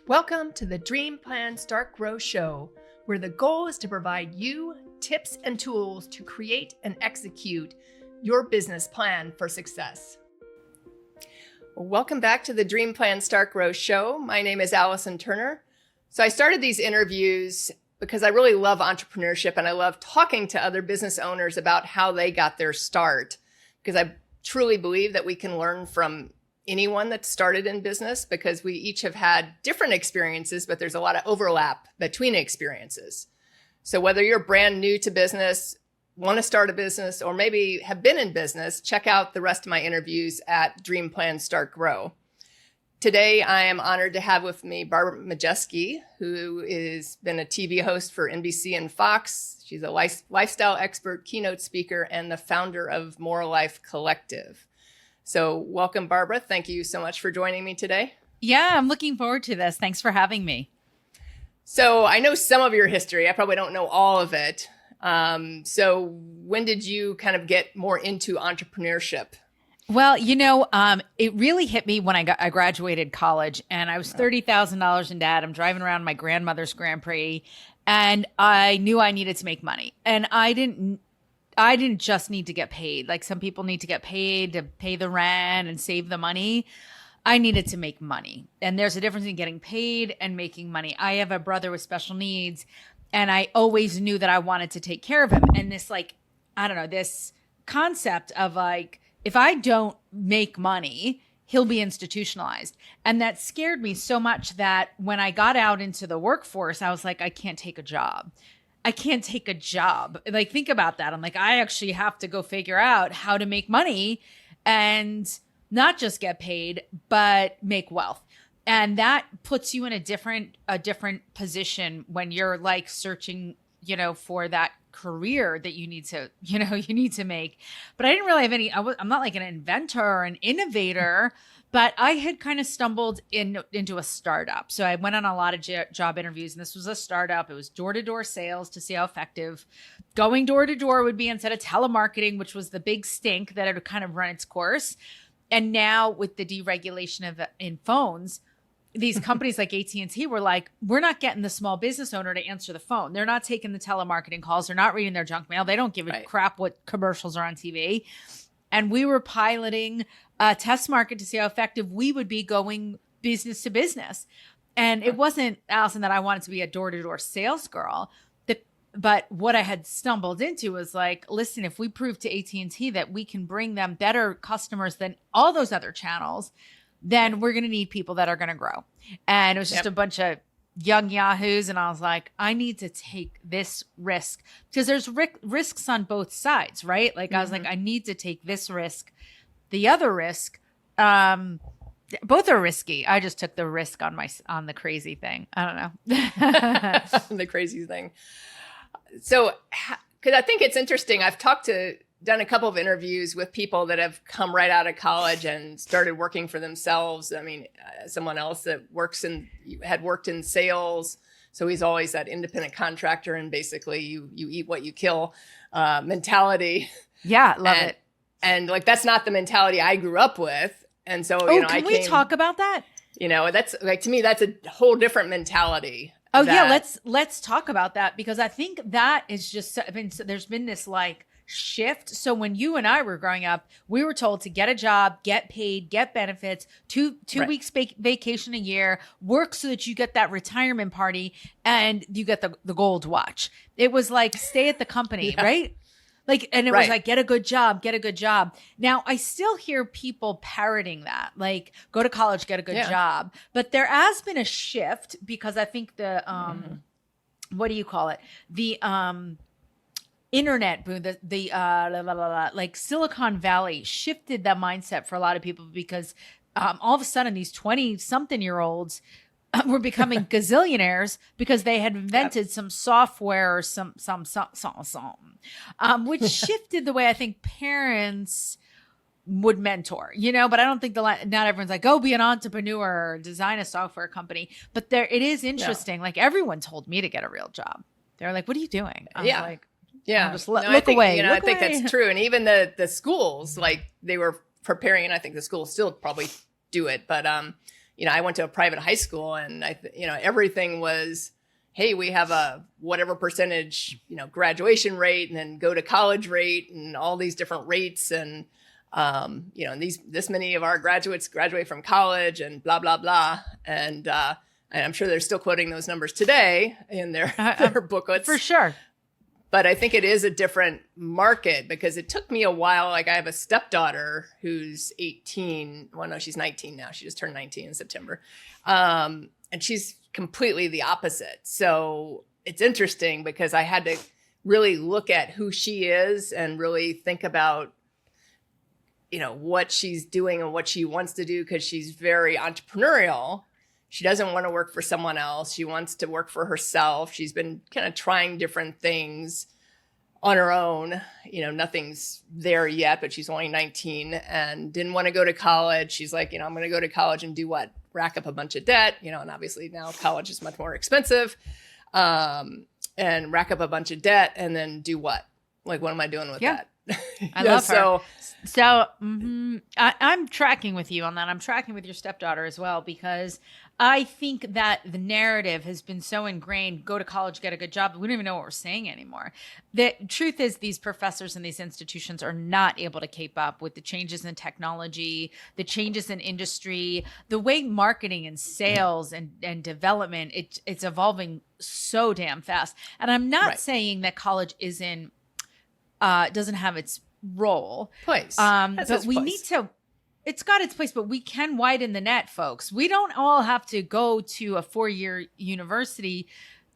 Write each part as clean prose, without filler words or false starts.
Welcome to the Dream Plan Start Grow Show, where the goal is to provide you tips and tools to create and execute your business plan for success. Welcome back to the Dream Plan Start Grow Show. My name is Allison Turner. So I started these interviews because I really love entrepreneurship and I love talking to other business owners about how they got their start, because I truly believe that we can learn from anyone that started in business, because we each have had different experiences, but there's a lot of overlap between experiences. So whether you're brand new to business, want to start a business, or maybe have been in business, check out the rest of my interviews at Dream Plan Start Grow. Today, I am honored to have with me Barbara Majeski, who has been a TV host for NBC and Fox. She's a lifestyle expert, keynote speaker, and the founder of More Life Collective. So welcome, Barbara. Thank you so much for joining me today. Yeah, I'm looking forward to this. Thanks for having me. So I know some of your history. I probably don't know all of it. So when did you kind of get more into entrepreneurship? Well, it really hit me when I graduated college, and I was $30,000 in debt. I'm driving around my grandmother's Grand Prix, and I knew I needed to make money. And I didn't just need to get paid. Like some people need to get paid to pay the rent and save the money. I needed to make money. And there's a difference in getting paid and making money. I have a brother with special needs, and I always knew that I wanted to take care of him. And this this concept of like, if I don't make money, he'll be institutionalized. And that scared me so much that when I got out into the workforce, I was like, I can't take a job. Like, think about that. I'm like, I actually have to go figure out how to make money and not just get paid, but make wealth. And that puts you in a different position when you're like searching, for that career that you need to make. But I didn't really have I'm not like an inventor or an innovator, but I had kind of stumbled into a startup. So I went on a lot of job interviews, and this was a startup. It was door-to-door sales to see how effective going door-to-door would be instead of telemarketing, which was the big stink that had kind of run its course. And now with the deregulation in phones, these companies like AT&T were like, we're not getting the small business owner to answer the phone. They're not taking the telemarketing calls. They're not reading their junk mail. They don't give a crap what commercials are on TV. And we were piloting a test market to see how effective we would be going business to business. And it wasn't, Allison, that I wanted to be a door-to-door sales girl. But what I had stumbled into was like, listen, if we prove to AT&T that we can bring them better customers than all those other channels, then we're going to need people that are going to grow. And it was just a bunch of young yahoos. And I was like, I need to take this risk, because there's risks on both sides, right? Like I was like, I need to take this risk. The other risk, both are risky. I just took the risk on the crazy thing. I don't know. The crazy thing. So, because I think it's interesting. I've done a couple of interviews with people that have come right out of college and started working for themselves. I mean, someone else that had worked in sales. So he's always that independent contractor, and basically you eat what you kill mentality. Yeah, love it. And like, that's not the mentality I grew up with. And so, can we talk about that? That's like, to me, that's a whole different mentality. Oh yeah. Let's talk about that, because I think that is just, there's been this like shift. So when you and I were growing up, we were told to get a job, get paid, get benefits, two weeks vacation a year, work so that you get that retirement party and you get the gold watch. It was like, stay at the company, right? Like, and it was like, get a good job. Now I still hear people parroting that, like, go to college, get a good job. But there has been a shift, because I think the, what do you call it? The, internet boom, like Silicon Valley shifted that mindset for a lot of people, because all of a sudden these 20-something-year-olds were becoming gazillionaires because they had invented some software or some which shifted the way I think parents would mentor, but I don't think not everyone's like, go be an entrepreneur or design a software company. But it is interesting. Like, everyone told me to get a real job. They're like, what are you doing? I was like, yeah, just look away. I think that's true. And even the schools, like, they were preparing, and I think the schools still probably do it, but I went to a private high school, and everything was, hey, we have a whatever percentage, graduation rate, and then go to college rate, and all these different rates. And, this many of our graduates graduate from college, and blah, blah, blah. And I'm sure they're still quoting those numbers today in their booklets. For sure. But I think it is a different market, because it took me a while. Like, I have a stepdaughter who's 18. Well, no, she's 19 now. She just turned 19 in September. And she's completely the opposite. So it's interesting, because I had to really look at who she is and really think about, what she's doing and what she wants to do, because she's very entrepreneurial. She doesn't want to work for someone else. She wants to work for herself. She's been kind of trying different things on her own. Nothing's there yet, but she's only 19 and didn't want to go to college. She's like, I'm going to go to college and do what? Rack up a bunch of debt, and obviously now college is much more expensive, and rack up a bunch of debt and then do what? Like, what am I doing with that? I love her. So I'm tracking with you on that. I'm tracking with your stepdaughter as well, because I think that the narrative has been so ingrained, go to college, get a good job. We don't even know what we're saying anymore. The truth is, these professors and these institutions are not able to keep up with the changes in technology, the changes in industry, the way marketing and sales and development, it's evolving so damn fast. And I'm not saying that college doesn't have its role. Place. But we need to, it's got its place, but we can widen the net, folks. We don't all have to go to a 4-year university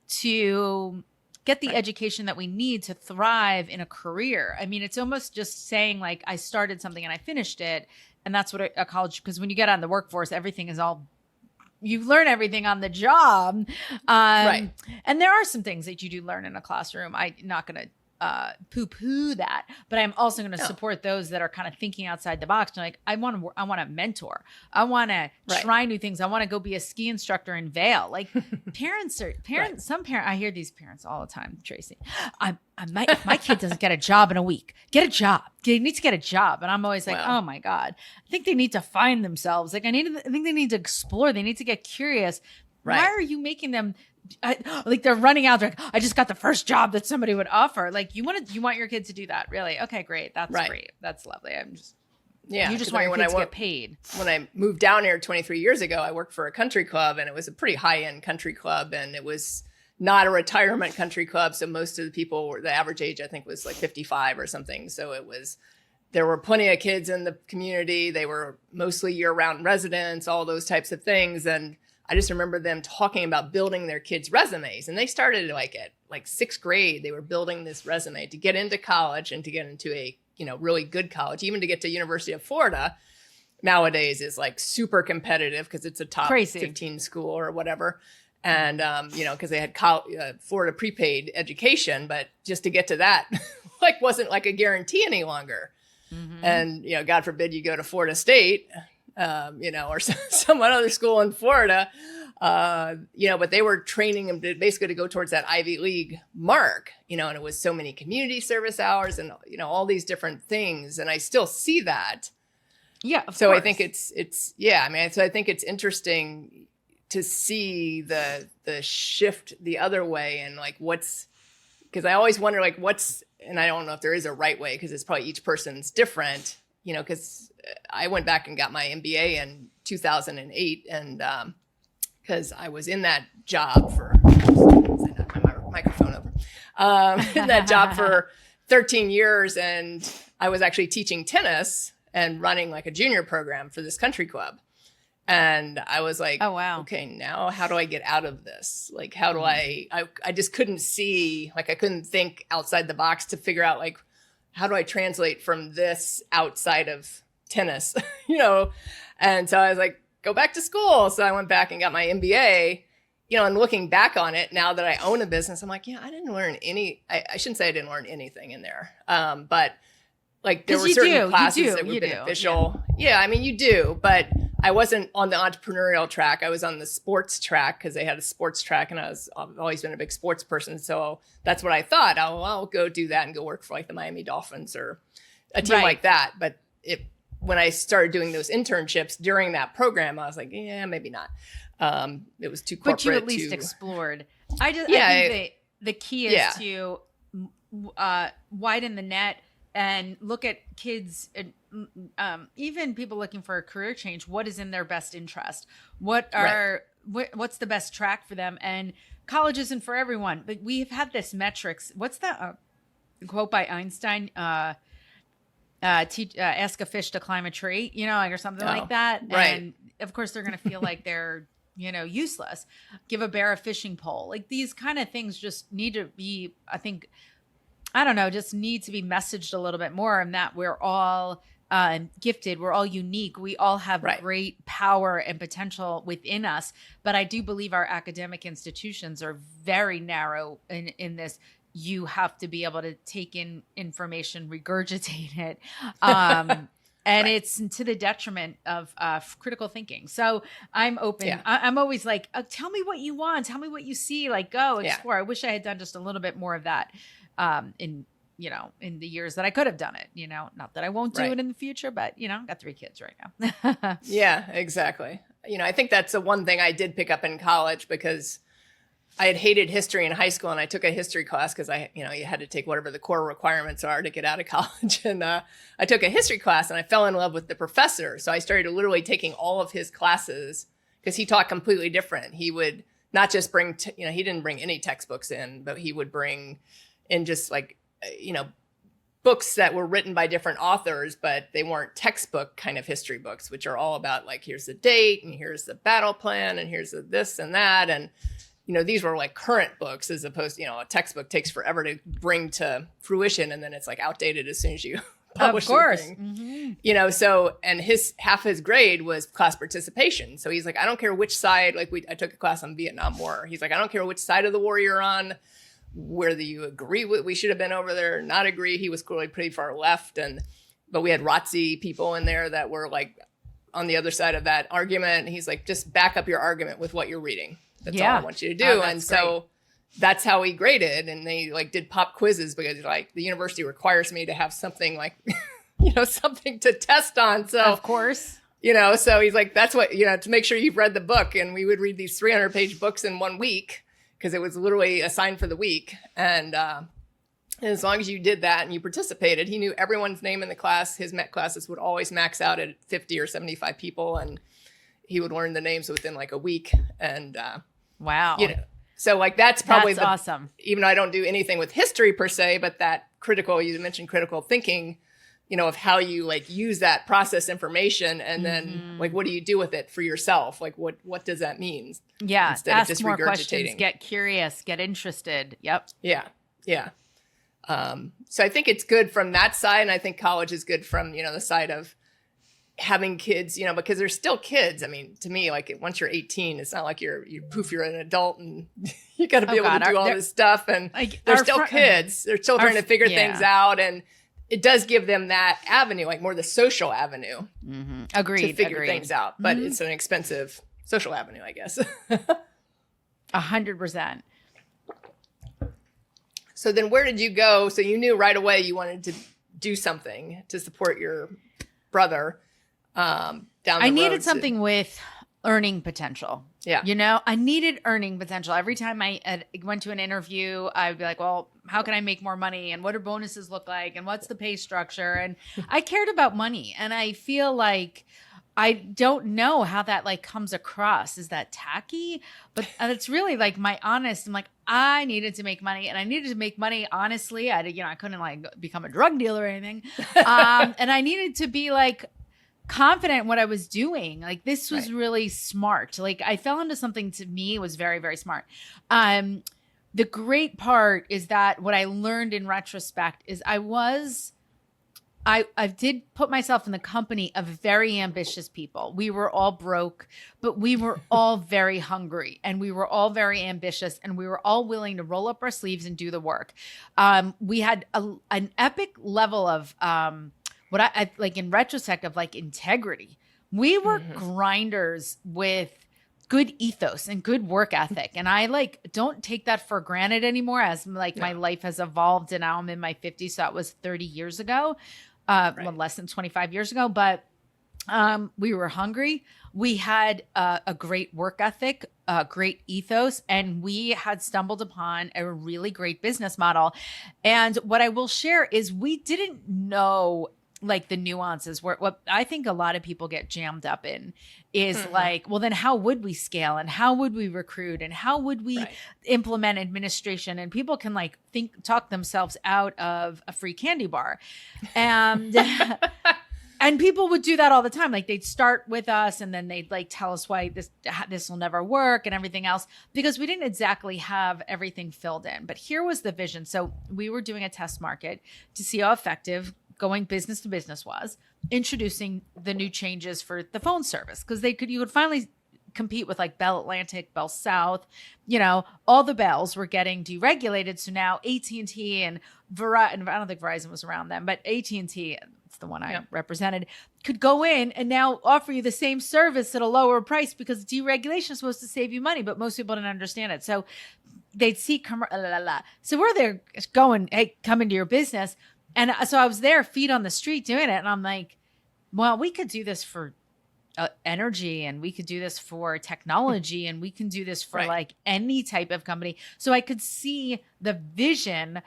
to get the education that we need to thrive in a career. I mean, it's almost just saying, like, I started something and I finished it. And that's what a college, because when you get out in the workforce, everything is all, you learn everything on the job. And there are some things that you do learn in a classroom. I'm not going to poo-poo that, but I'm also going to support those that are kind of thinking outside the box. And like, I want to mentor. I want to try new things. I want to go be a ski instructor in Vail. Like, parents, some parents, I hear these parents all the time, Tracy. If my kid doesn't get a job in a week, get a job. They need to get a job. And I'm always like, oh my God, I think they need to find themselves. Like, I think they need to explore. They need to get curious. Why are you making them like they're running out? They're like, I just got the first job that somebody would offer. Like, you want your kid to do that, really? Okay, great. That's great. That's lovely. You just want your kids to get paid. When I moved down here 23 years ago, I worked for a country club, and it was a pretty high-end country club, and it was not a retirement country club. So most of the people, the average age, I think, was like 55 or something. So there were plenty of kids in the community. They were mostly year-round residents, all those types of things. And I just remember them talking about building their kids' resumes. And they started at 6th grade. They were building this resume to get into college and to get into a, really good college. Even to get to University of Florida nowadays is like super competitive, because it's a top 15 school or whatever. And, because they had Florida prepaid education, but just to get to that, wasn't like a guarantee any longer. Mm-hmm. And, God forbid you go to Florida State, or some other school in Florida, but they were training them basically to go towards that Ivy League mark, and it was so many community service hours and, all these different things. And I still see that. Yeah. So course. I think so I think it's interesting to see the shift the other way, and because I always wonder, and I don't know if there is a right way, because it's probably each person's different, because I went back and got my MBA in 2008, and because I was in that job for my microphone over in that job for 13 years, and I was actually teaching tennis and running like a junior program for this country club. And I was like, oh, wow. Okay, now how do I get out of this? Like, how do I just couldn't see, I couldn't think outside the box to figure out, how do I translate from this outside of tennis, And so I was like, go back to school. So I went back and got my MBA, and looking back on it now that I own a business, I'm like, I didn't learn I shouldn't say I didn't learn anything in there. But there were certain classes that were beneficial. Yeah, I mean, you do, but I wasn't on the entrepreneurial track. I was on the sports track, because they had a sports track, and I've always been a big sports person. So that's what I thought. I'll go do that and go work for the Miami Dolphins or a team like that. But when I started doing those internships during that program, I was like, yeah, maybe not. It was too corporate. But you at least explored. I think the key is to widen the net and look at kids, even people looking for a career change. What is in their best interest? What's the best track for them? And college isn't for everyone, but we've had this metrics. What's the quote by Einstein? Ask a fish to climb a tree, or something like that. Right. And of course they're going to feel like they're, useless. Give a bear a fishing pole. Like these kind of things just need to be, just need to be messaged a little bit more, and that we're all gifted. We're all unique. We all have great power and potential within us. But I do believe our academic institutions are very narrow in this. You have to be able to take in information, regurgitate it. And it's to the detriment of critical thinking. So I'm open. Yeah. I'm always like, tell me what you want. Tell me what you see. Like, go explore. I wish I had done just a little bit more of that in the years that I could have done it. Not that I won't do it in the future, but, got 3 kids right now. Yeah, exactly. I think that's the one thing I did pick up in college, because I had hated history in high school, and I took a history class because you had to take whatever the core requirements are to get out of college. And I took a history class, and I fell in love with the professor. So I started literally taking all of his classes, because he taught completely different. He would not just bring, he didn't bring any textbooks in, but he would bring in just like, books that were written by different authors, but they weren't textbook kind of history books, which are all about like, here's the date, and here's the battle plan, and here's the this and that. And these were like current books, as opposed to, a textbook takes forever to bring to fruition, and then it's like outdated as soon as you publish it. Of course. Mm-hmm. So, and half his grade was class participation. So he's like, I don't care which side, I took a class on Vietnam War. He's like, I don't care which side of the war you're on, whether you agree with, we should have been over there or not agree. He was clearly pretty far left. But we had ROTC people in there that were like on the other side of that argument. And he's like, just back up your argument with what you're reading. That's all I want you to do. And so that's how he graded. And they did pop quizzes, because the university requires me to have something something to test on. So of course, so he's like, that's what, to make sure you've read the book. And we would read these 300-page books in 1 week, because it was literally assigned for the week. And as long as you did that and you participated, he knew everyone's name in the class. His MET classes would always max out at 50 or 75 people. And he would learn the names within like a week. And wow. So that's probably awesome. Even though I don't do anything with history per se, but that you mentioned critical thinking, of how you use that process information, and then what do you do with it for yourself? What does that mean? Yeah. Instead Ask of just more regurgitating. questions, get curious, get interested. Yep. Yeah. Yeah. So I think it's good from that side. And I think college is good from, the side of having kids, because they're still kids. I mean, to me, once you're 18, it's not like you're an adult and you got to be able to do all this stuff. And they're still kids. They're still trying to figure things out. And it does give them that avenue, more the social avenue. Mm-hmm. Agreed. To figure things out. But it's an expensive social avenue, I guess. 100%. So then where did you go? So you knew right away you wanted to do something to support your brother. I needed something with earning potential. Yeah. I needed earning potential. Every time I went to an interview, I'd be like, well, how can I make more money? And what do bonuses look like? And what's the pay structure? And I cared about money. And I feel like I don't know how that comes across. Is that tacky? But it's really my honest. I'm like, I needed to make money, and I needed to make money honestly. I couldn't become a drug dealer or anything. And I needed to be confident in what I was doing. This was really smart. I fell into something, to me was very, very smart. The great part is that what I learned in retrospect is I did put myself in the company of very ambitious people. We were all broke, but we were all very hungry, and we were all very ambitious, and we were all willing to roll up our sleeves and do the work. We had an epic level of what I in retrospect of integrity. We were grinders with good ethos and good work ethic. And I don't take that for granted anymore, as my life has evolved, and now I'm in my 50s. So that was 30 years ago, well, less than 25 years ago. But We were hungry. We had a great work ethic, a great ethos, and we had stumbled upon a really great business model. And what I will share is we didn't know like the nuances. What I think a lot of people get jammed up in is like, well, then how would we scale and how would we recruit and how would we implement administration? And people can like talk themselves out of a free candy bar. And and people would do that all the time. Like they'd start with us and then they'd like tell us why this will never work and everything else, because we didn't exactly have everything filled in. But here was the vision. So we were doing a test market to see how effective going business to business was, introducing the new changes for the phone service, because you could finally compete with like Bell Atlantic, Bell South, all the bells were getting deregulated. So now AT&T and Verizon, I don't think Verizon was around then, but AT&T, it's the one I represented, could go in and now offer you the same service at a lower price because deregulation is supposed to save you money, but most people didn't understand it. So they'd see, so we're there going, hey, come into your business. And so I was there, feet on the street doing it. And I'm like, well, we could do this for energy and we could do this for technology and we can do this for like any type of company. So I could see the vision.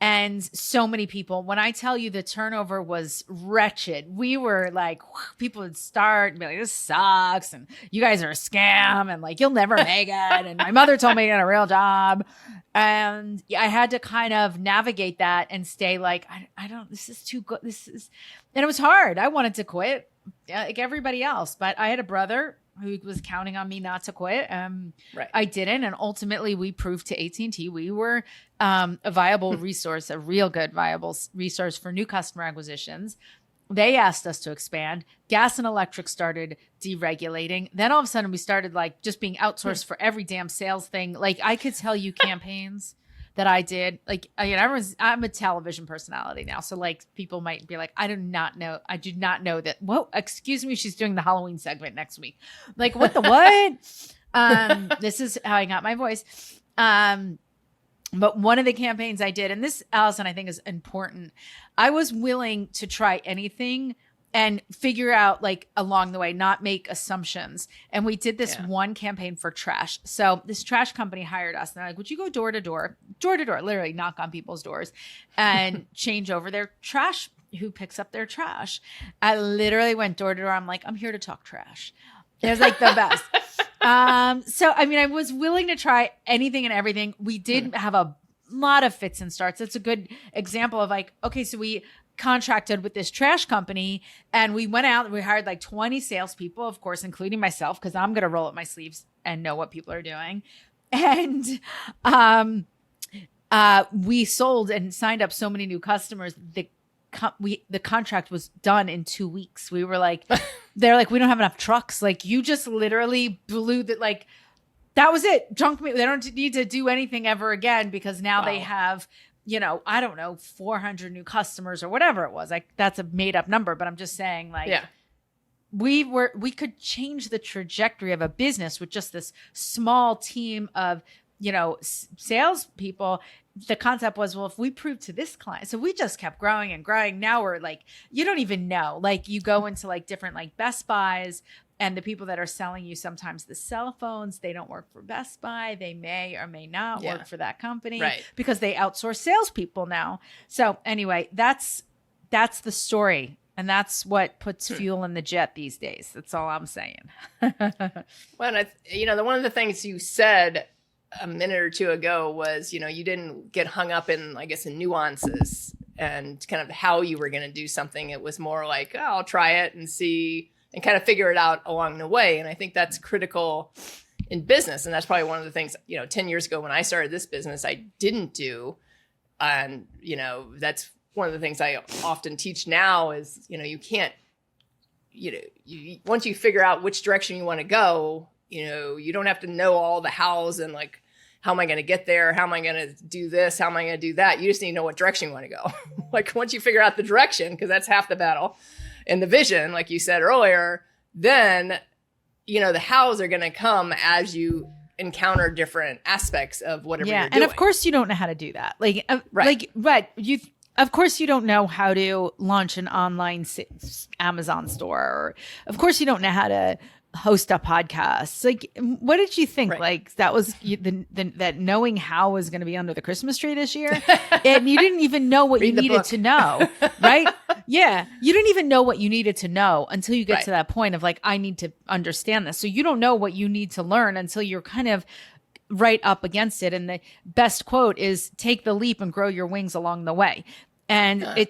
And so many people, when I tell you the turnover was wretched, we were like, people would start and be like, this sucks. And you guys are a scam. And like, you'll never make it. And my mother told me to get a real job. And I had to kind of navigate that and stay like, I don't, this is too good. And it was hard. I wanted to quit like everybody else, but I had a brother who was counting on me not to quit. I didn't. And ultimately we proved to AT&T we were a viable resource, a real good viable resource for new customer acquisitions. They asked us to expand. Gas and electric started deregulating. Then all of a sudden we started like just being outsourced for every damn sales thing. Like I could tell you campaigns that I did. Like, I'm a television personality now. So like people might be like, I do not know that. Whoa, excuse me. She's doing the Halloween segment next week. Like what the what? This is how I got my voice. But one of the campaigns I did, and this, Allison, I think is important. I was willing to try anything and figure out like along the way, not make assumptions. And we did this one campaign for trash. So this trash company hired us. And they're like, would you go door to door, literally knock on people's doors and change over their trash, who picks up their trash? I literally went door to door. I'm like, I'm here to talk trash. It was like the best. So, I mean, I was willing to try anything and everything. We did have a lot of fits and starts. It's a good example of like, okay, so we contracted with this trash company and we went out and we hired like 20 salespeople, of course, including myself, because I'm going to roll up my sleeves and know what people are doing. And we sold and signed up so many new customers. The contract was done in 2 weeks. We were like, they're like, we don't have enough trucks. Like you just literally blew that. Like that was it. Junk me. They don't need to do anything ever again because now they have, I don't know, 400 new customers or whatever it was. Like that's a made up number, but I'm just saying like, we could change the trajectory of a business with just this small team of, salespeople. The concept was, well, if we prove to this client, so we just kept growing and growing. Now we're like, you don't even know, like you go into like different like Best Buys and the people that are selling you sometimes the cell phones, they don't work for Best Buy. They may or may not work for that company because they outsource salespeople now. So anyway, that's the story. And that's what puts fuel in the jet these days. That's all I'm saying. Well, one of the things you said a minute or two ago was, you didn't get hung up in, I guess, in nuances and kind of how you were going to do something. It was more like, oh, I'll try it and see and kind of figure it out along the way. And I think that's critical in business. And that's probably one of the things, 10 years ago when I started this business, I didn't do. And, that's one of the things I often teach now is, you can't, once you figure out which direction you want to go, you don't have to know all the hows and like, how am I going to get there? How am I going to do this? How am I going to do that? You just need to know what direction you want to go. Like once you figure out the direction, because that's half the battle, and the vision, like you said earlier, then, the hows are going to come as you encounter different aspects of whatever you're doing. And of course you don't know how to do that. Like, of course you don't know how to launch an online Amazon store. Or of course you don't know how to host a podcast. Like, what did you think? Right. Like that was that knowing how was going to be under the Christmas tree this year, and you didn't even know what you needed to know, right? Yeah, you didn't even know what you needed to know until you get to that point of like, I need to understand this. So you don't know what you need to learn until you're kind of right up against it. And the best quote is, "Take the leap and grow your wings along the way." And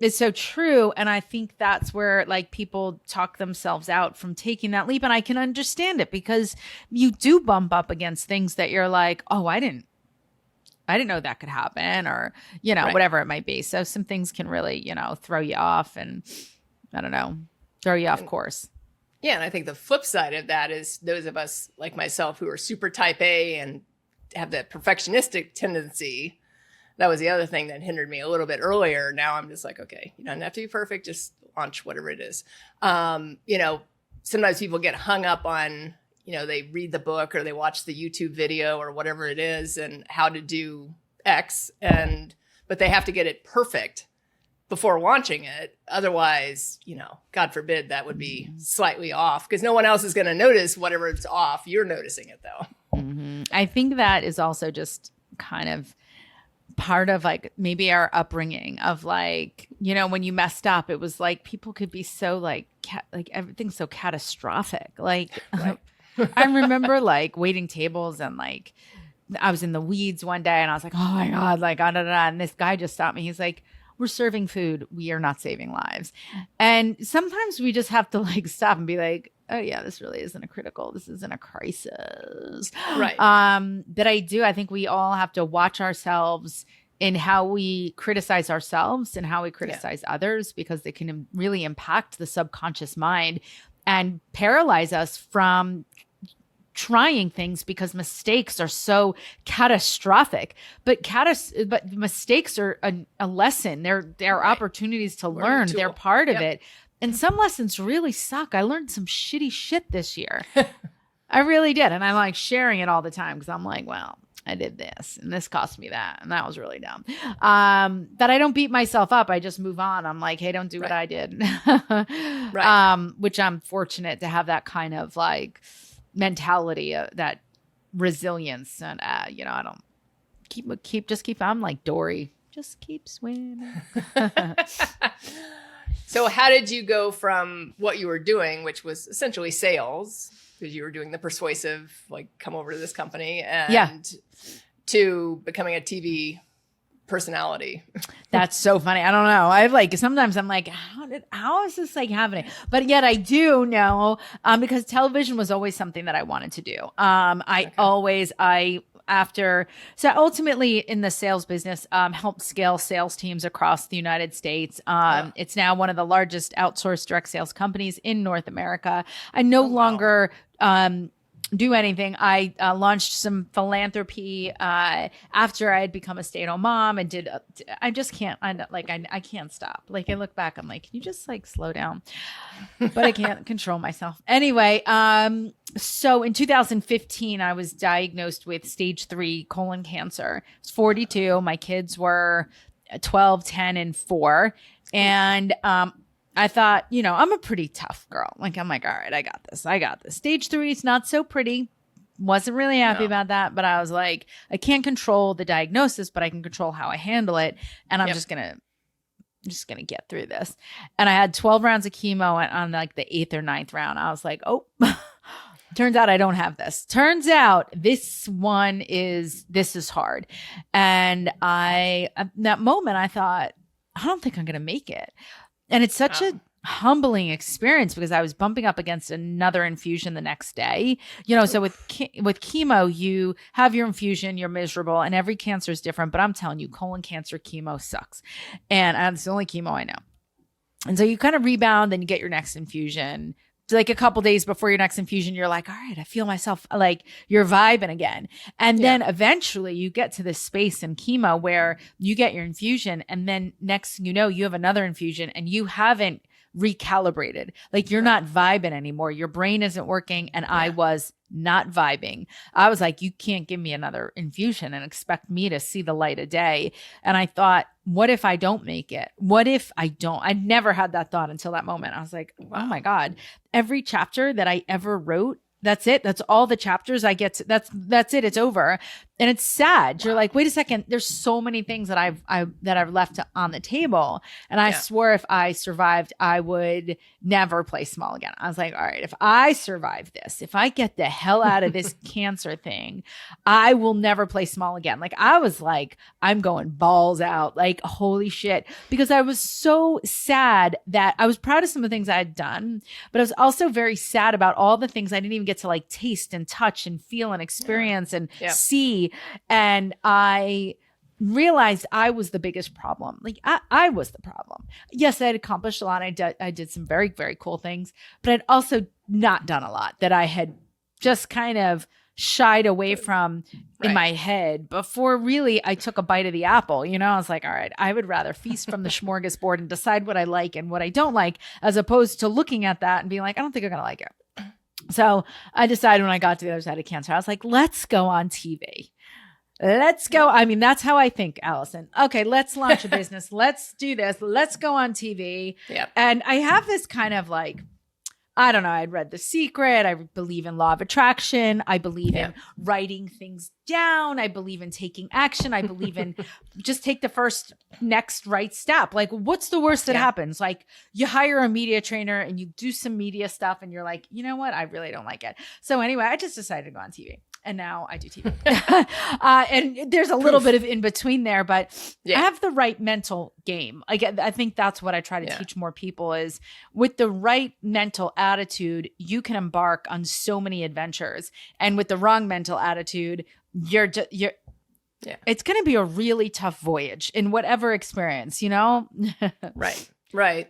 it's so true. And I think that's where like people talk themselves out from taking that leap. And I can understand it because you do bump up against things that you're like, oh, I didn't know that could happen, or, you know, whatever it might be. So some things can really, you know, throw you off and I don't know, throw you off course. Yeah. And I think the flip side of that is those of us like myself who are super type A and have that perfectionistic tendency. That was the other thing that hindered me a little bit earlier. Now I'm just like, okay, you don't have to be perfect. Just launch whatever it is. You know, sometimes people get hung up on, you know, they read the book or they watch the YouTube video or whatever it is and how to do X, but they have to get it perfect before launching it. Otherwise, you know, God forbid that would be slightly off because no one else is going to notice whatever it's off. You're noticing it though. Mm-hmm. I think that is also just kind of part of like maybe our upbringing of like, you know, when you messed up, it was like people could be so like everything's so catastrophic. Like I remember like waiting tables and like I was in the weeds one day and I was like, oh my God, like, and this guy just stopped me. He's like, we're serving food. We are not saving lives. And sometimes we just have to like stop and be like, oh yeah, this really isn't this isn't a crisis. Right. But I think we all have to watch ourselves in how we criticize ourselves and how we criticize others, because they can really impact the subconscious mind and paralyze us from trying things because mistakes are so catastrophic. But mistakes are a lesson. They're opportunities to learn. They're part of it. And some lessons really suck. I learned some shitty shit this year. I really did. And I'm like sharing it all the time because I'm like, well, I did this and this cost me that. And that was really dumb. That I don't beat myself up. I just move on. I'm like, hey, don't do what I did. Which I'm fortunate to have that kind of like mentality, that resilience. And, you know, I don't I'm like Dory. Just keep swimming. So how did you go from what you were doing, which was essentially sales, because you were doing the persuasive, like come over to this company, and to becoming a TV personality? That's so funny. I don't know. Sometimes I'm like, how is this like happening? But yet I do know, because television was always something that I wanted to do. So ultimately in the sales business, helped scale sales teams across the United States. It's now one of the largest outsourced direct sales companies in North America. I no longer do anything. I launched some philanthropy after I had become a stay-at-home mom and I just can't, I can't stop. Like I look back, I'm like, can you just like slow down? But I can't control myself. Anyway, so in 2015, I was diagnosed with stage 3 colon cancer. I was 42. My kids were 12, 10, and 4. And I thought, you know, I'm a pretty tough girl. Like, I'm like, all right, I got this. Stage 3 is not so pretty. Wasn't really happy about that. But I was like, I can't control the diagnosis, but I can control how I handle it. And I'm just going to get through this. And I had 12 rounds of chemo on like the 8th or 9th round. I was like, oh, turns out I don't have this. Turns out this is hard. And at that moment I thought, I don't think I'm going to make it. And it's such a humbling experience because I was bumping up against another infusion the next day. You know, so with chemo, you have your infusion, you're miserable, and every cancer is different. But I'm telling you, colon cancer chemo sucks. And it's the only chemo I know. And so you kind of rebound, then you get your next infusion. Like a couple days before your next infusion, you're like, all right, I feel myself, like you're vibing again. And then eventually you get to this space in chemo where you get your infusion and then next thing you know, you have another infusion and you haven't recalibrated. Like you're not vibing anymore. Your brain isn't working. And I was not vibing. I was like, you can't give me another infusion and expect me to see the light of day. And I thought, what if I don't make it? What if I don't? I never had that thought until that moment. I was like, oh my God, every chapter that I ever wrote, that's it. That's all the chapters I get to, that's it. It's over. And it's sad. You're like, wait a second. There's so many things that I've left on the table. And I swore if I survived, I would never play small again. I was like, all right, if I survive this, if I get the hell out of this cancer thing, I will never play small again. Like I was like, I'm going balls out, like, holy shit. Because I was so sad that I was proud of some of the things I had done, but I was also very sad about all the things I didn't even get to like taste and touch and feel and experience and see. And I realized I was the biggest problem. Like I was the problem. Yes, I had accomplished a lot. I did some very, very cool things, but I'd also not done a lot that I had just kind of shied away from in my head before really I took a bite of the apple. You know, I was like, all right, I would rather feast from the smorgasbord and decide what I like and what I don't like, as opposed to looking at that and being like, I don't think I'm going to like it. So I decided when I got to the other side of cancer, I was like, let's go on TV. Let's go. I mean, that's how I think, Allison. Okay, let's launch a business. Let's do this. Let's go on TV. Yep. And I have this kind of like, I don't know, I'd read The Secret. I believe in law of attraction. I believe in writing things down. I believe in taking action. I believe in just take the first next right step. Like, what's the worst that happens? Like, you hire a media trainer and you do some media stuff and you're like, you know what? I really don't like it. So anyway, I just decided to go on TV. And now I do TV. And there's a little bit of in between there, but I have the right mental game. I think that's what I try to teach more people is with the right mental attitude, you can embark on so many adventures. And with the wrong mental attitude, you're it's going to be a really tough voyage in whatever experience, you know? Right.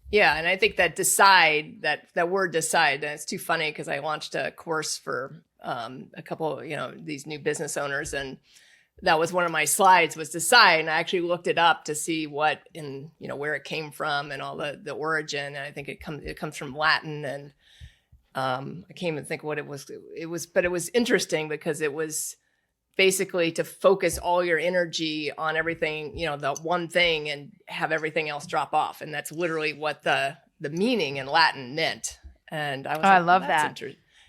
Yeah. And I think that that word decide, and it's too funny because I launched a course for a couple, these new business owners. And that was one of my slides was decide. And I actually looked it up to see where it came from and all the origin. And I think it comes from Latin. And I can't even think what it was. But it was interesting because it was basically to focus all your energy on everything, the one thing and have everything else drop off. And that's literally what the meaning in Latin meant. And I was I love that.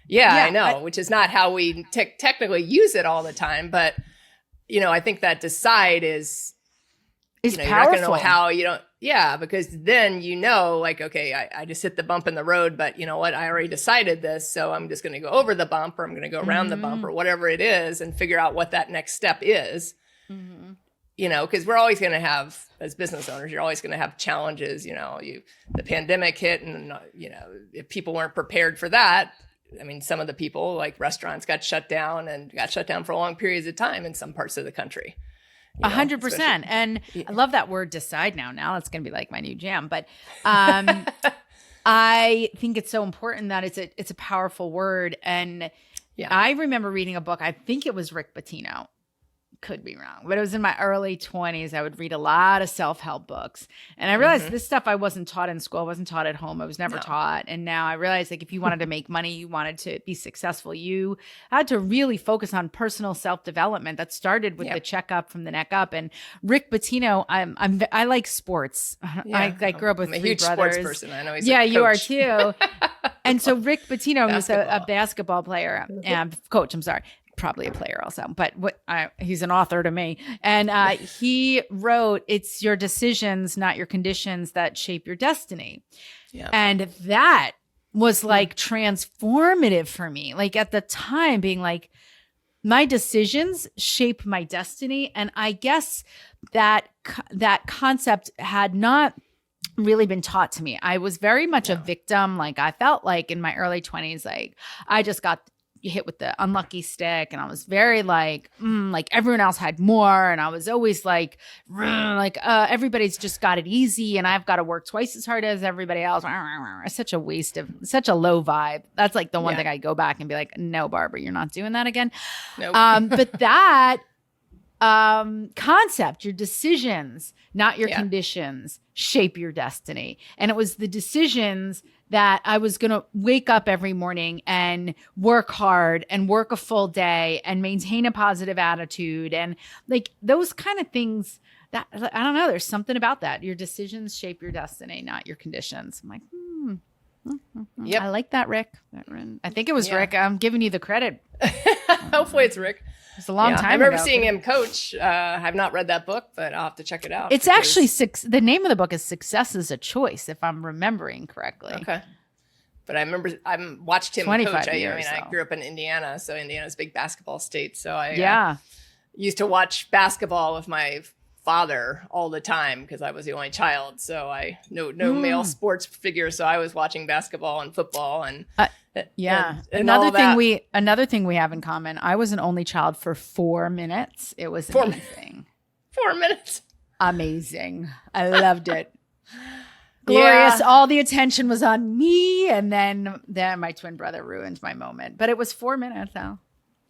Yeah, I know, which is not how we technically use it all the time. But, I think that decide is powerful. You're not going to know how because then, like, okay, I just hit the bump in the road, but you know what? I already decided this. So I'm just going to go over the bump or I'm going to go around the bump or whatever it is and figure out what that next step is. Because we're always going to have, as business owners, you're always going to have challenges. The pandemic hit and, if people weren't prepared for that, I mean, some of the people like restaurants got shut down for long periods of time in some parts of the country. 100%. And I love that word decide now. Now it's going to be like my new jam. But I think it's so important that it's a powerful word. And I remember reading a book. I think it was Rick Pitino. Could be wrong, but it was in my early 20s. I would read a lot of self-help books. And I realized this stuff I wasn't taught in school. I wasn't taught at home. I was never taught. And now I realize like if you wanted to make money, you wanted to be successful, you had to really focus on personal self-development. That started with the checkup from the neck up. And Rick Pitino, I like sports. I grew up with three huge brothers. Sports person. I know he's a coach. You are too. And so Rick Pitino was a basketball player and coach. I'm sorry. Probably a player also, but he's an author to me. And he wrote, it's your decisions, not your conditions that shape your destiny. Yeah. And that was like transformative for me. Like at the time being like, my decisions shape my destiny. And I guess that concept had not really been taught to me. I was very much a victim. Like I felt like in my early 20s, like I just got hit with the unlucky stick and I was very like everyone else had more and I was always like everybody's just got it easy and I've got to work twice as hard as everybody else. Such a waste of such a low vibe. That's like the one thing I go back and be like, no, Barbara, you're not doing that again. Nope. But that concept, your decisions, not your conditions, shape your destiny. And it was the decisions that I was going to wake up every morning and work hard and work a full day and maintain a positive attitude. And like those kind of things that, I don't know, there's something about that. Your decisions shape your destiny, not your conditions. I'm like, Yep. I like that, Rick. I think it was Rick. I'm giving you the credit. Hopefully it's Rick. It's a long time I remember ago. seeing him coach. I've not read that book, but I'll have to check it out. It's actually the name of the book is Success is a Choice, if I'm remembering correctly. Okay. But I remember I watched him 25 coach. years, I grew up in Indiana, so Indiana's a big basketball state. So I used to watch basketball with my father all the time because I was the only child. So I no male sports figure. So I was watching basketball and football and another thing we have in common. I was an only child for 4 minutes. It was amazing. 4 minutes. Amazing. I loved it. Glorious. Yeah. All the attention was on me, and then my twin brother ruined my moment. But it was 4 minutes though.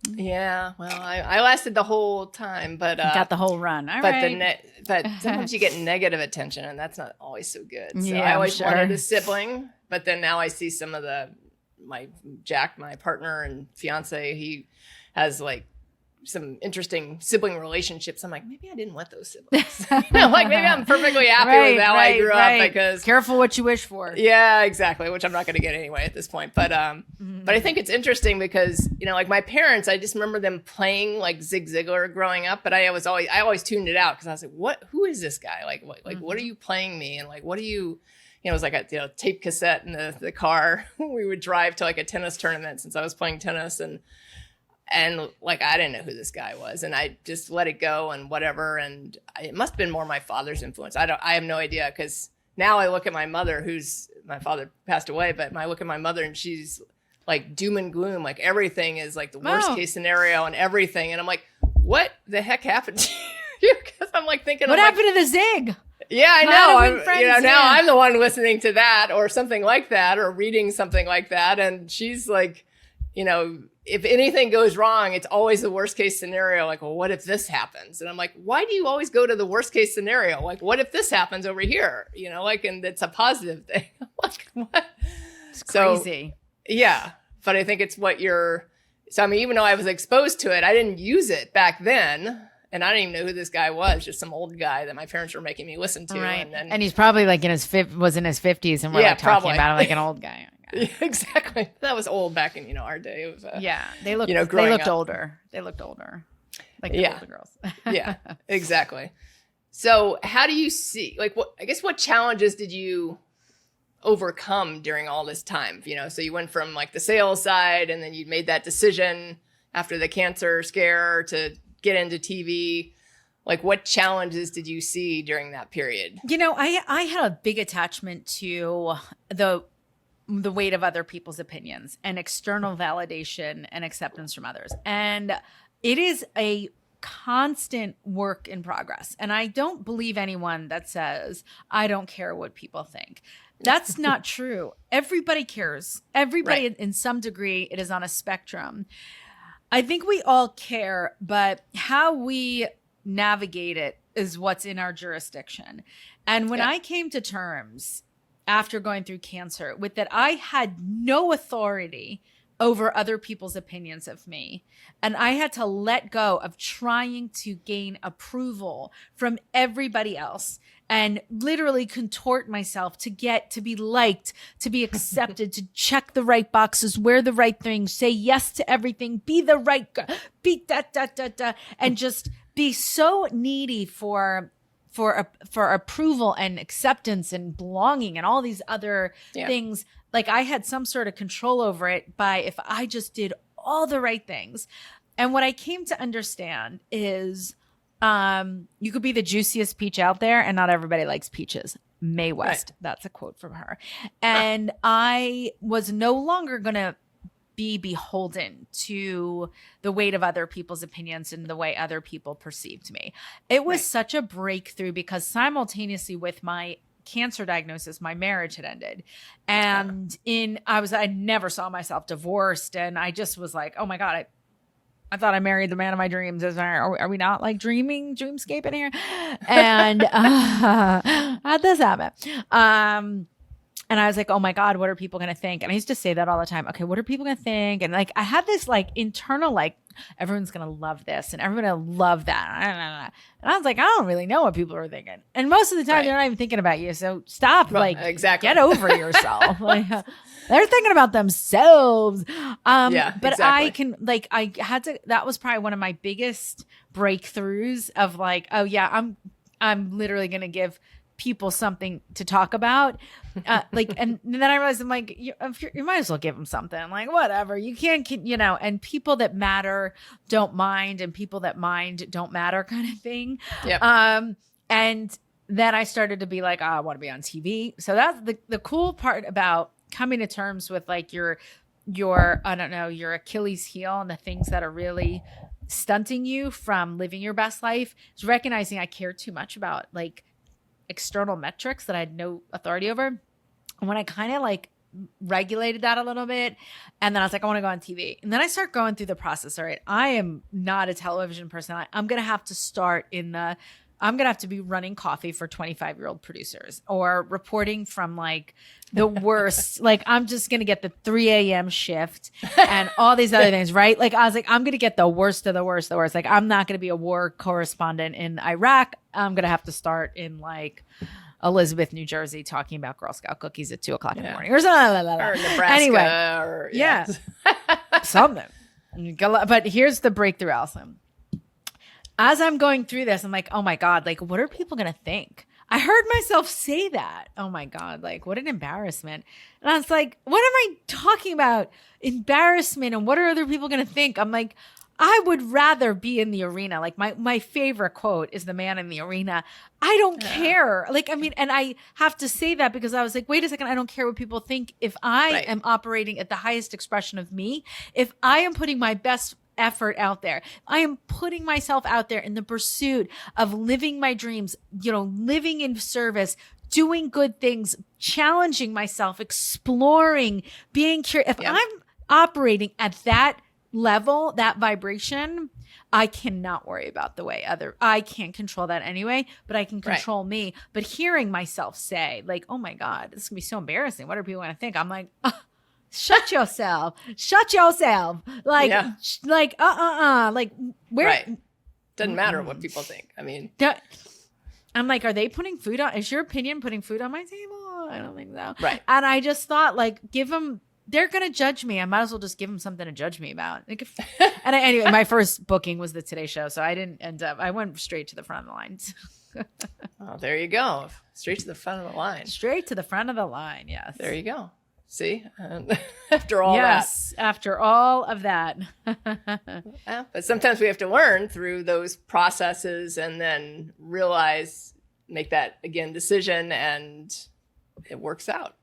Yeah, well, I lasted the whole time, but got the whole run. But sometimes you get negative attention, and that's not always so good. So Yeah, I always wanted a sibling, but then now I see some of my partner and fiance, he has like some interesting sibling relationships. I'm like, maybe I didn't want those siblings. Like maybe I'm perfectly happy with how I grew up because careful what you wish for. Yeah, exactly. Which I'm not going to get anyway at this point. But I think it's interesting because, like my parents, I just remember them playing like Zig Ziglar growing up, but I always tuned it out because I was like, who is this guy? Like, what are you playing me? And like, what are you, it was like a tape cassette in the car. We would drive to like a tennis tournament since I was playing tennis and like, I didn't know who this guy was and I just let it go and whatever. And it must've been more my father's influence. I have no idea. Cause now I look at my mother my father passed away, but I look at my mother and she's like doom and gloom. Like everything is like the worst case scenario and everything. And I'm like, what the heck happened to you? Cause I'm like thinking, what happened to the Zig? Yeah, I know. Now I'm the one listening to that or something like that or reading something like that. And she's like, if anything goes wrong, it's always the worst case scenario. Like, well, what if this happens? And I'm like, why do you always go to the worst case scenario? Like, what if this happens over here? And it's a positive thing. I'm like, what? It's crazy. Yeah. But I think it's even though I was exposed to it, I didn't use it back then. And I didn't even know who this guy was, just some old guy that my parents were making me listen to. Right. And he's probably like in his 50s and we're like talking about him like an old guy. Yeah, exactly. That was old back in, our day. It was, they looked older. They looked older. Like the older girls. Yeah, exactly. So how do you see, what challenges did you overcome during all this time? So you went from like the sales side and then you made that decision after the cancer scare to get into TV. Like what challenges did you see during that period? I had a big attachment to the weight of other people's opinions and external validation and acceptance from others. And it is a constant work in progress. And I don't believe anyone that says, I don't care what people think. That's not true. Everybody cares. Everybody in some degree, it is on a spectrum. I think we all care, but how we navigate it is what's in our jurisdiction. And when I came to terms after going through cancer with that, I had no authority over other people's opinions of me. And I had to let go of trying to gain approval from everybody else and literally contort myself to be liked, to be accepted, to check the right boxes, wear the right things, say yes to everything, be the right girl, be and just be so needy for approval and acceptance and belonging and all these other things. Like I had some sort of control over it by if I just did all the right things. And what I came to understand is you could be the juiciest peach out there and not everybody likes peaches. Mae West. Right. That's a quote from her. And I was no longer going to be beholden to the weight of other people's opinions and the way other people perceived me. It was such a breakthrough because simultaneously with my cancer diagnosis, my marriage had ended. And I never saw myself divorced. And I just was like, oh my God, I thought I married the man of my dreams. Are we not like dreamscape in here? And how'd this happen? And I was like, oh my God, what are people going to think? And I used to say that all the time. Okay, what are people going to think? And like, I had this like internal, like, everyone's going to love this and everyone's going to love that. And I was like, I don't really know what people are thinking. And most of the time, they're not even thinking about you. So stop, get over yourself. Like, they're thinking about themselves. But I can, like, that was probably one of my biggest breakthroughs of like, oh yeah, I'm literally going to give people something to talk about. And then I realized I'm like, you might as well give them something, like whatever, you can't, and people that matter don't mind, and people that mind don't matter, kind of thing. Yep. And then I started to be like, I want to be on TV. So that's the cool part about coming to terms with like your Achilles heel and the things that are really stunting you from living your best life is recognizing I care too much about like external metrics that I had no authority over. And when I kind of like regulated that a little bit, and then I was like, I want to go on TV. And then I start going through the process. All right, I am not a television person. I'm going to have to start I'm going to have to be running coffee for 25-year-old producers or reporting from like the worst. Like, I'm just going to get the 3 a.m. shift and all these other things, right? Like, I was like, I'm going to get the worst of the worst. Like, I'm not going to be a war correspondent in Iraq. I'm going to have to start in like Elizabeth, New Jersey, talking about Girl Scout cookies at 2:00 in the morning or something. Or Nebraska. Anyway, something. But here's the breakthrough, Allison. As I'm going through this, I'm like, oh my God, like, what are people going to think? I heard myself say that. Oh my God, like, what an embarrassment. And I was like, what am I talking about? Embarrassment, and what are other people going to think? I'm like, I would rather be in the arena. Like, my favorite quote is the man in the arena. I don't care. Like, I mean, and I have to say that because I was like, wait a second, I don't care what people think. If I am operating at the highest expression of me, if I am putting my best effort out there, I am putting myself out there in the pursuit of living my dreams, living in service, doing good things, challenging myself, exploring, being curious. If I'm operating at that level, that vibration, I cannot worry about the way I can't control that anyway, but I can control me. But hearing myself say like, oh my God, this is gonna be so embarrassing. What are people gonna think? I'm like, shut yourself. Like, like, like where? Right. Doesn't matter what people think. I mean, I'm like, are they putting food on? Is your opinion putting food on my table? I don't think so. Right. And I just thought like, give them, they're going to judge me. I might as well just give them something to judge me about. Like anyway, my first booking was the Today Show. So I didn't end up, I went straight to the front of the line. Oh, there you go. Straight to the front of the line. Straight to the front of the line. Yes. There you go. See, after all that. After all of that. But sometimes we have to learn through those processes and then make that again decision, and it works out.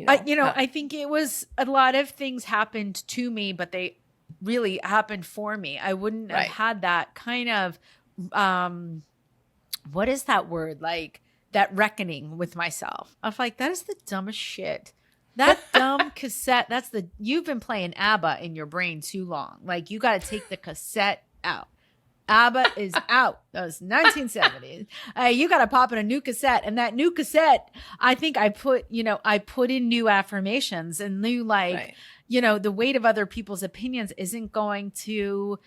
I think it was a lot of things happened to me, but they really happened for me. I wouldn't have had that kind of, what is that word? Like that reckoning with myself. I was like, that is the dumbest shit. That dumb cassette, you've been playing ABBA in your brain too long. Like, you got to take the cassette out. ABBA is out. That was 1970s. You got to pop in a new cassette. And that new cassette, I think I put in new affirmations and new, the weight of other people's opinions isn't going to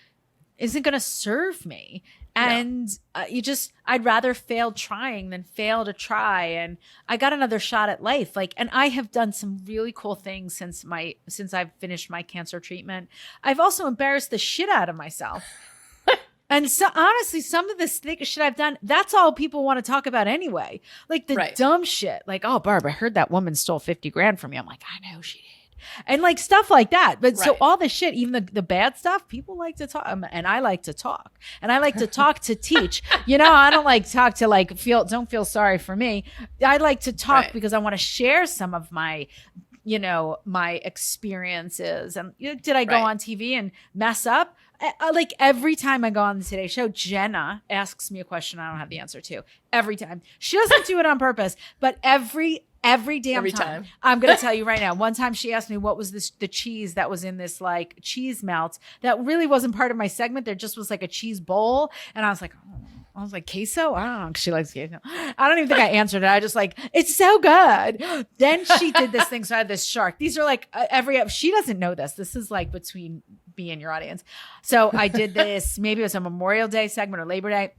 serve me. And I'd rather fail trying than fail to try. And I got another shot at life. And I have done some really cool things since I've finished my cancer treatment. I've also embarrassed the shit out of myself. And so honestly, some of this shit I've done, that's all people want to talk about anyway. Like the dumb shit. Like, oh, Barb, I heard that woman stole $50,000 from you. I'm like, I know she did. And like stuff like that. But so all the shit, even the bad stuff, people like to talk. And I like to talk. And I like to talk to teach. I don't like talk to don't feel sorry for me. I like to talk because I want to share some of my, my experiences. And did I go on TV and mess up? Like every time I go on the Today Show, Jenna asks me a question I don't have the answer to. Every time. She doesn't do it on purpose, but every Every damn Every time. time. I'm going to tell you right now. One time she asked me what was the cheese that was in this like cheese melt that really wasn't part of my segment. There just was like a cheese bowl. And I was like, oh. I was like, queso? I don't know. She likes queso. I don't even think I answered it. I just like, it's so good. Then she did this thing. So I had this shark. These are like she doesn't know this. This is like between me and your audience. So I did this, maybe it was a Memorial Day segment or Labor Day.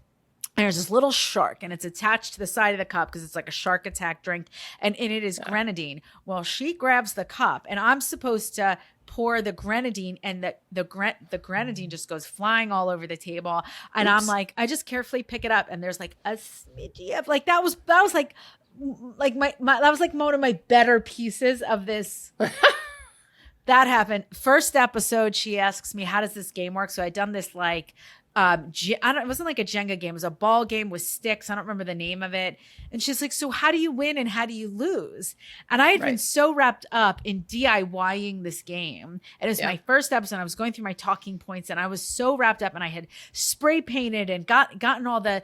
And there's this little shark and it's attached to the side of the cup because it's like a shark attack drink. And in it is grenadine. Well, she grabs the cup and I'm supposed to pour the grenadine and the grenadine just goes flying all over the table. And I'm like, I just carefully pick it up and there's like a smidgy of like, that was like my that was like one of my better pieces of this. That happened. First episode, she asks me, how does this game work? So I done this like, it wasn't like a Jenga game. It was a ball game with sticks. I don't remember the name of it. And she's like, so how do you win and how do you lose? And I had been so wrapped up in DIYing this game. And it was my first episode. I was going through my talking points and I was so wrapped up and I had spray painted and gotten all the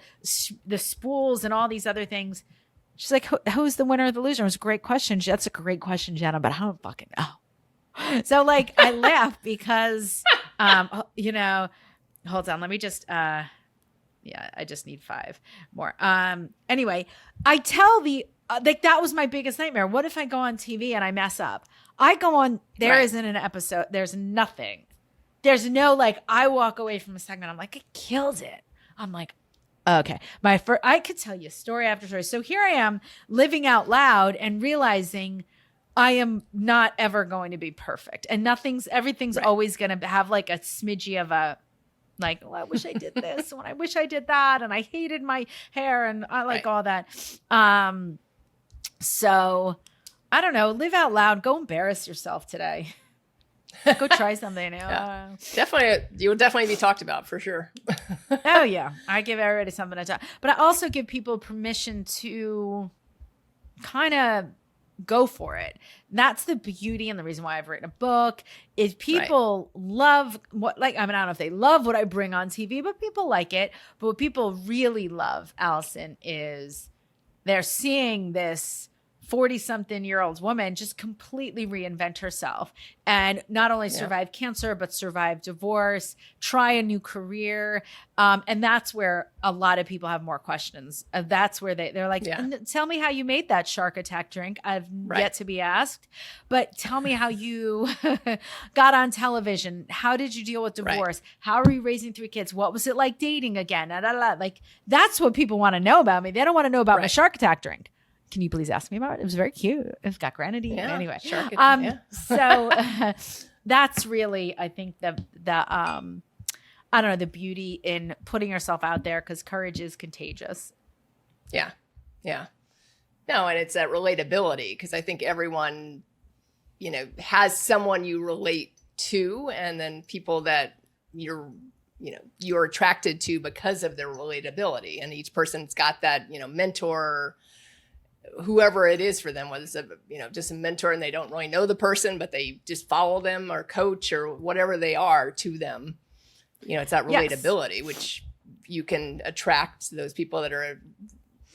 spools and all these other things. She's like, who's the winner or the loser? It was a great question. That's a great question, Jenna, but I don't fucking know. So like I laugh because, hold on. Let me just, I just need 5 more. Anyway, I tell that was my biggest nightmare. What if I go on TV and I mess up? I go on, there isn't an episode. There's nothing. There's no, like, I walk away from a segment. I'm like, I killed it. I'm like, okay. I could tell you story after story. So here I am living out loud and realizing I am not ever going to be perfect. And everything's always going to have like a smidgy of a, like, well, I wish I did this and I wish I did that. And I hated my hair and I like all that. So I don't know, live out loud, go embarrass yourself today. Go try something new. Definitely. You will definitely be talked about for sure. Oh yeah. I give everybody something to talk, but I also give people permission to kind of go for it. That's the beauty and the reason why I've written a book is people love what, like, I mean, I don't know if they love what I bring on TV, but people like it. But what people really love, Allison, is they're seeing this 40-something-year-old woman just completely reinvent herself and not only survive cancer, but survive divorce, try a new career. And that's where a lot of people have more questions. That's where they're like, tell me how you made that shark attack drink. I've yet to be asked, but tell me how you got on television. How did you deal with divorce? How are you raising 3 kids? What was it like dating again? Like, that's what people want to know about me. They don't want to know about my shark attack drink. Can you please ask me about it? It was very cute. It's got grenadine. Anyway. So that's really, I think the I don't know, the beauty in putting yourself out there because courage is contagious. Yeah. Yeah. No, and it's that relatability because I think everyone, has someone you relate to and then people that you're attracted to because of their relatability. And each person's got that, mentor, whoever it is for them, whether it's just a mentor and they don't really know the person, but they just follow them or coach or whatever they are to them. It's that relatability, which you can attract those people that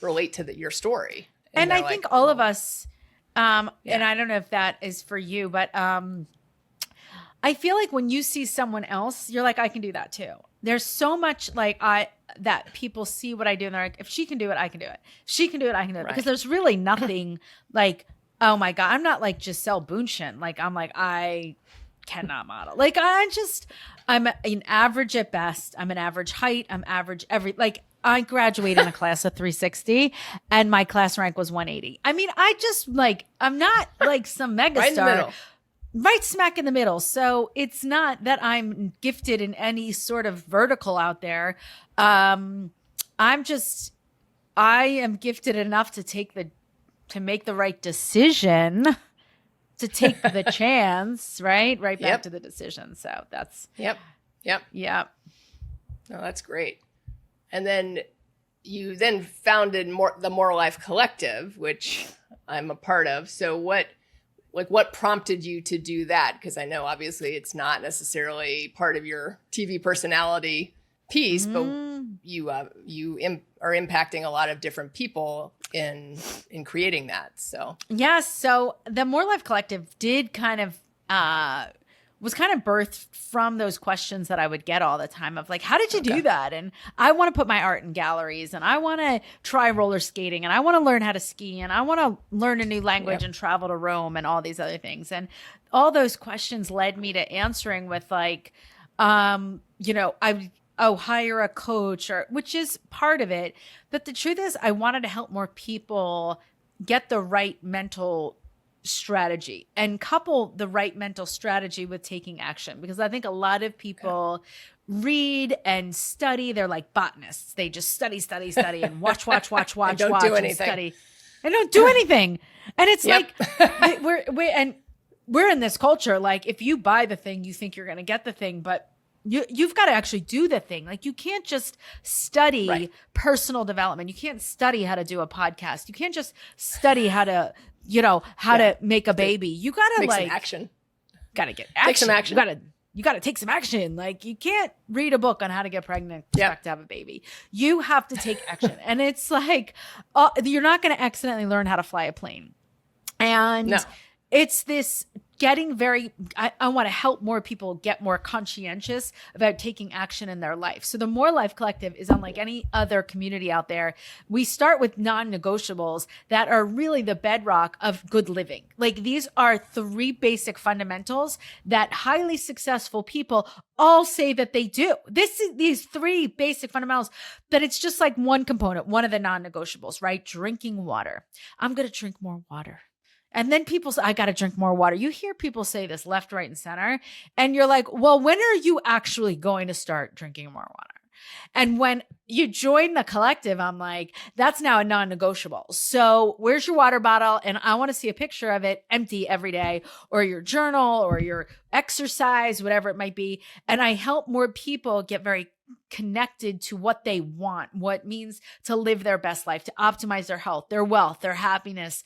relate to your story. And I think all of us, and I don't know if that is for you, but I feel like when you see someone else, you're like, I can do that too. There's so much that people see what I do and they're like, if she can do it, I can do it. If she can do it, I can do it. Because there's really nothing like, oh my God, I'm not like Giselle Bundchen. Like, I'm like, I cannot model. Like, I'm an average at best. I'm an average height. I'm average I graduated in a class of 360 and my class rank was 180. I mean, I'm not like some megastar. Right smack in the middle. So it's not that I'm gifted in any sort of vertical out there. I am gifted enough to make the right decision, to take the chance, right? Right back to the decision. So that's. Yep. No, that's great. And then you founded the More Life Collective, which I'm a part of. So what prompted you to do that? Because I know obviously it's not necessarily part of your TV personality piece, but you are impacting a lot of different people in creating that. So yes, so the More Life Collective did kind of was kind of birthed from those questions that I would get all the time of like, how did you do that? And I want to put my art in galleries, and I want to try roller skating, and I want to learn how to ski, and I want to learn a new language and travel to Rome and all these other things. And all those questions led me to answering with like, hire a coach, or which is part of it. But the truth is, I wanted to help more people get the right mental strategy and couple the right mental strategy with taking action. Because I think a lot of people read and study. They're like botanists. They just study and watch, and don't do anything. Study and don't do anything. And it's like, we're in this culture. Like if you buy the thing, you think you're going to get the thing, but you've got to actually do the thing. Like you can't just study personal development. You can't study how to do a podcast. You can't just study how to, to make a baby. You got to some action. Got to get action. Take some action. You got to take some action. Like you can't read a book on how to get pregnant, expect to have a baby. You have to take action. And it's like, you're not going to accidentally learn how to fly a plane. And it's this getting I want to help more people get more conscientious about taking action in their life. So the More Life Collective is unlike any other community out there. We start with non-negotiables that are really the bedrock of good living. Like these are 3 basic fundamentals that highly successful people all say that they do. These 3 basic fundamentals, but it's just like one component, one of the non-negotiables, right? Drinking water. I'm going to drink more water. And then people say, I got to drink more water. You hear people say this left, right, and center. And you're like, well, when are you actually going to start drinking more water? And when you join the collective, I'm like, that's now a non-negotiable. So where's your water bottle? And I want to see a picture of it empty every day, or your journal, or your exercise, whatever it might be. And I help more people get very connected to what they want, what it means to live their best life, to optimize their health, their wealth, their happiness.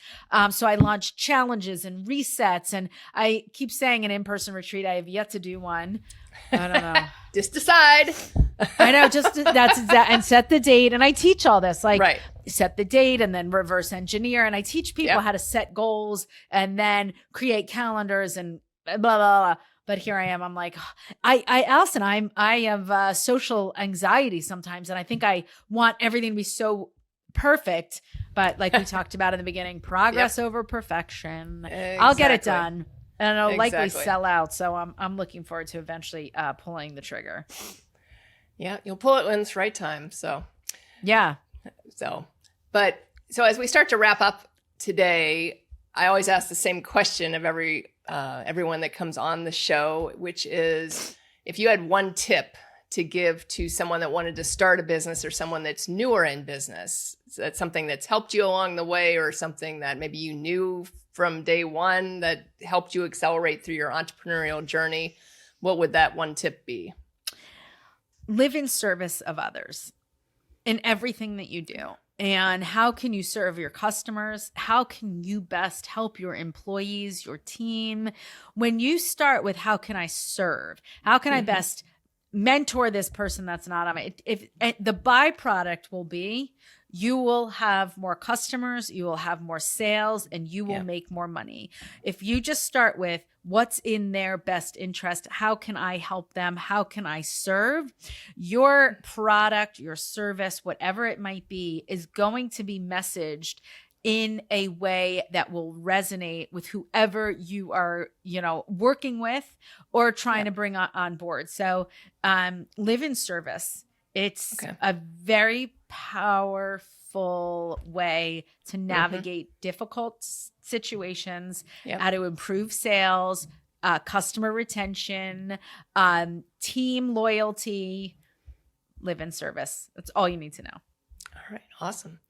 So I launch challenges and resets. And I keep saying an in-person retreat. I have yet to do one. I don't know. Just decide. I know. And set the date. And I teach all this, like set the date and then reverse engineer. And I teach people how to set goals and then create calendars and blah, blah, blah. But here I am. I'm like, Allison, I have social anxiety sometimes. And I think I want everything to be so perfect. But like we talked about in the beginning, progress over perfection. Exactly. I'll get it done. And it'll likely sell out. So I'm looking forward to eventually pulling the trigger. Yeah, you'll pull it when it's the right time. So yeah. So as we start to wrap up today, I always ask the same question of everyone that comes on the show, which is, if you had one tip to give to someone that wanted to start a business or someone that's newer in business, that's something that's helped you along the way, or something that maybe you knew from day one that helped you accelerate through your entrepreneurial journey, what would that one tip be? Live in service of others in everything that you do. And how can you serve your customers? How can you best help your employees, your team? When you start with how can I serve? How can I best mentor this person that's not on my, if the byproduct will be, you will have more customers, you will have more sales, and you will make more money. If you just start with what's in their best interest, how can I help them? How can I serve? Your product, your service, whatever it might be, is going to be messaged in a way that will resonate with whoever you are, working with or trying to bring on board. So live in service. It's a very powerful way to navigate difficult situations, how to improve sales, customer retention, team loyalty. Live in service. That's all you need to know. All right. Awesome.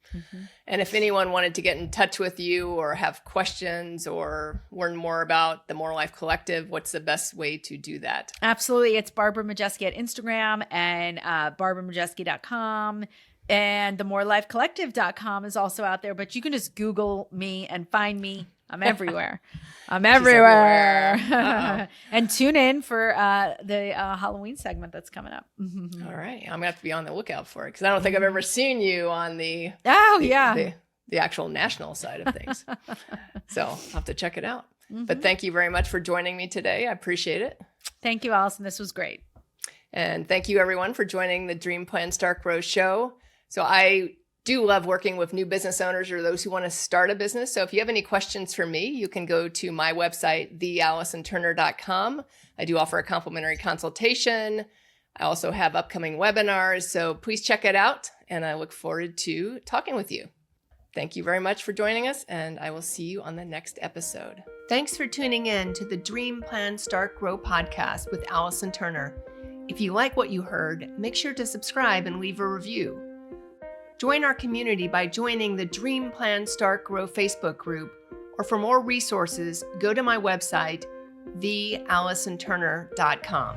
And if anyone wanted to get in touch with you or have questions or learn more about the More Life Collective, what's the best way to do that? Absolutely. It's Barbara Majeski at Instagram and barbaramajeski.com. And the morelifecollective.com is also out there, but you can just Google me and find me. I'm everywhere. I'm She's everywhere. everywhere. And tune in for the Halloween segment that's coming up. All right. I'm going to have to be on the lookout for it because I don't think I've ever seen you on the actual national side of things. So I'll have to check it out. But thank you very much for joining me today. I appreciate it. Thank you, Allison. This was great. And thank you, everyone, for joining the Dream Plan Start Grow show. So I do love working with new business owners or those who want to start a business. So if you have any questions for me, you can go to my website, theallisonturner.com. I do offer a complimentary consultation. I also have upcoming webinars. So please check it out. And I look forward to talking with you. Thank you very much for joining us, and I will see you on the next episode. Thanks for tuning in to the Dream Plan Start Grow podcast with Allison Turner. If you like what you heard, make sure to subscribe and leave a review. Join our community by joining the Dream Plan Start Grow Facebook group, or for more resources, go to my website, theallisonturner.com.